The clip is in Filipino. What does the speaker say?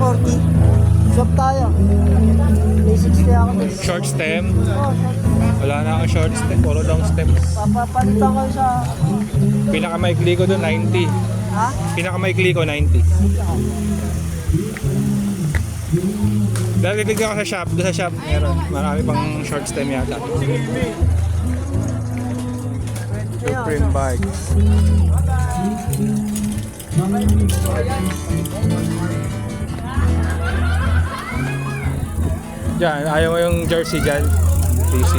40. Shop tayo. May 60 ako dun. Short stem. Oh, Wala na akong short stem. Puro long stem. papapalitan ko sa... Pinakamaikli ko doon, 90. Ha? Pinakamaikli ko, 90. Dahil bibigyan ko sa shop. Doon sa shop, meron. Marami pang short stem yata. Supreme bikes. Diyan, ayaw mo yung jersey dyan. PC.